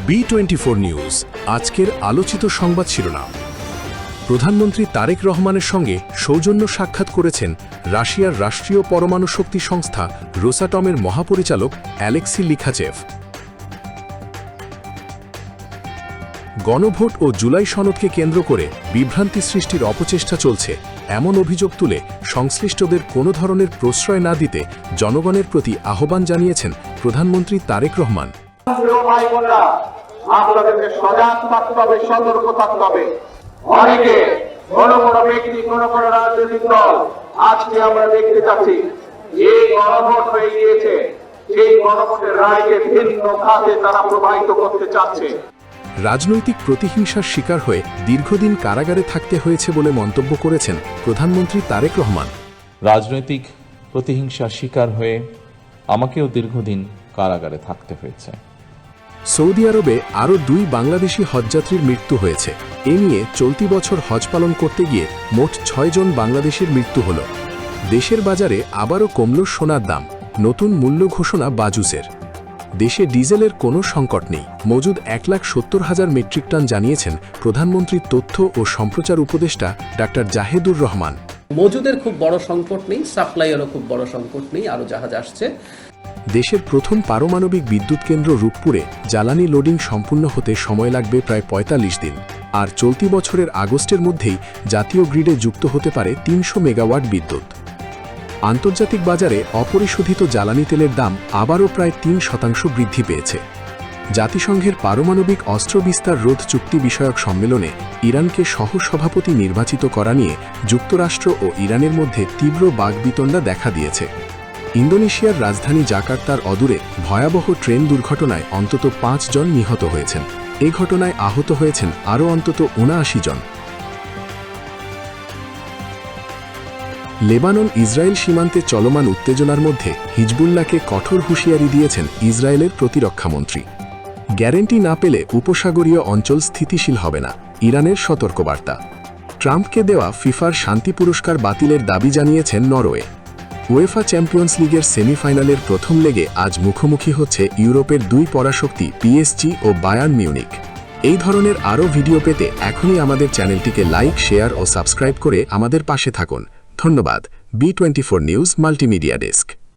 B24 news আজকের আলোচিত সংবাদ শিরোনাম। প্রধানমন্ত্রী তারেক রহমানের সঙ্গে সৌজন্য সাক্ষাৎ করেছেন রাশিয়ার রাষ্ট্রীয় পরমাণু শক্তি সংস্থা রোসাটমের মহাপরিচালক অ্যালেক্সি লিখাচেভ। গণভোট ও জুলাই সনদকে কেন্দ্র করে বিভ্রান্তি সৃষ্টির অপচেষ্টা চলছে এমন অভিযোগ তুলে সংশ্লিষ্টদের কোনো ধরনের প্রশ্রয় না দিতে জনগণের প্রতি আহ্বান জানিয়েছেন প্রধানমন্ত্রী তারেক রহমান। আপনাদেরকে সজাগ থাকতে হবে, সতর্ক থাকতে হবে। অনেকে কোনো ব্যক্তি, কোনো রাজনৈতিক দল আজকে আমরা দেখতে চাচ্ছি যে গণভোট হয়ে গিয়েছে, সেই গণভোটের রায়কে ভিন্ন খাতে তারা প্রবাহিত করতে চাচ্ছে। রাজনৈতিক প্রতিহিংসার শিকার হয়ে দীর্ঘদিন কারাগারে থাকতে হয়েছে বলে মন্তব্য করেছেন প্রধানমন্ত্রী তারেক রহমান। রাজনৈতিক প্রতিহিংসার শিকার হয়ে আমাকেও দীর্ঘদিন কারাগারে থাকতে হয়েছে। সৌদি আরবে আরও 2 বাংলাদেশি হজযাত্রীর মৃত্যু হয়েছে। এ নিয়ে চলতি বছর হজ পালন করতে গিয়ে মোট 6 জন বাংলাদেশির মৃত্যু হল। দেশের বাজারে আবারও কমল সোনার দাম, নতুন মূল্য ঘোষণা বাজুসের। দেশে ডিজেলের কোনো সংকট নেই, মজুদ 1,70,000 মেট্রিক টন জানিয়েছেন প্রধানমন্ত্রীর তথ্য ও সম্প্রচার উপদেষ্টা ডাক্তার জাহেদুর রহমান। মজুদের খুব বড় সংকট নেই, সাপ্লাইয়েরও খুব বড় সংকট নেই, আরও জাহাজ আসছে। দেশের প্রথম পারমাণবিক বিদ্যুৎ কেন্দ্র রূপপুরে জ্বালানি লোডিং সম্পূর্ণ হতে সময় লাগবে প্রায় 45 দিন, আর চলতি বছরের আগস্টের মধ্যেই জাতীয় গ্রিডে যুক্ত হতে পারে 300 মেগাওয়াট বিদ্যুৎ। আন্তর্জাতিক বাজারে অপরিশোধিত জ্বালানি তেলের দাম আবারও প্রায় 3% বৃদ্ধি পেয়েছে। জাতিসংঘের পারমাণবিক অস্ত্র বিস্তার রোধ চুক্তি বিষয়ক সম্মেলনে ইরানকে সহ-সভাপতি নির্বাচিত করা নিয়ে যুক্তরাষ্ট্র ও ইরানের মধ্যে তীব্র বাকবিতণ্ডা দেখা দিয়েছে। ইন্দোনেশিয়ার রাজধানী জাকার্তার অদূরে ভয়াবহ ট্রেন দুর্ঘটনায় অন্তত 5 জন নিহত হয়েছেন। এ ঘটনায় আহত হয়েছেন আরও অন্তত 79 জন। লেবানন ইসরায়েল সীমান্তে চলমান উত্তেজনার মধ্যে হিজবুল্লাহকে কঠোর হুঁশিয়ারি দিয়েছেন ইসরায়েলের প্রতিরক্ষামন্ত্রী। গ্যারেন্টি না পেলে উপসাগরীয় অঞ্চল স্থিতিশীল হবে না, ইরানের সতর্কবার্তা। ট্রাম্পকে দেওয়া ফিফার শান্তি পুরস্কার বাতিলের দাবি জানিয়েছেন নরওয়ে। উয়েফা চ্যাম্পিয়ন্স লিগের সেমিফাইনালের প্রথম লেগে আজ মুখোমুখি হচ্ছে ইউরোপের 2 পরাশক্তি পিএসজি ও বায়ার্ন মিউনিখ। এই ধরনের আরও ভিডিও পেতে এখনই আমাদের চ্যানেলটিকে লাইক, শেয়ার ও সাবস্ক্রাইব করে আমাদের পাশে থাকুন। ধন্যবাদ। B24 news multimedia desk.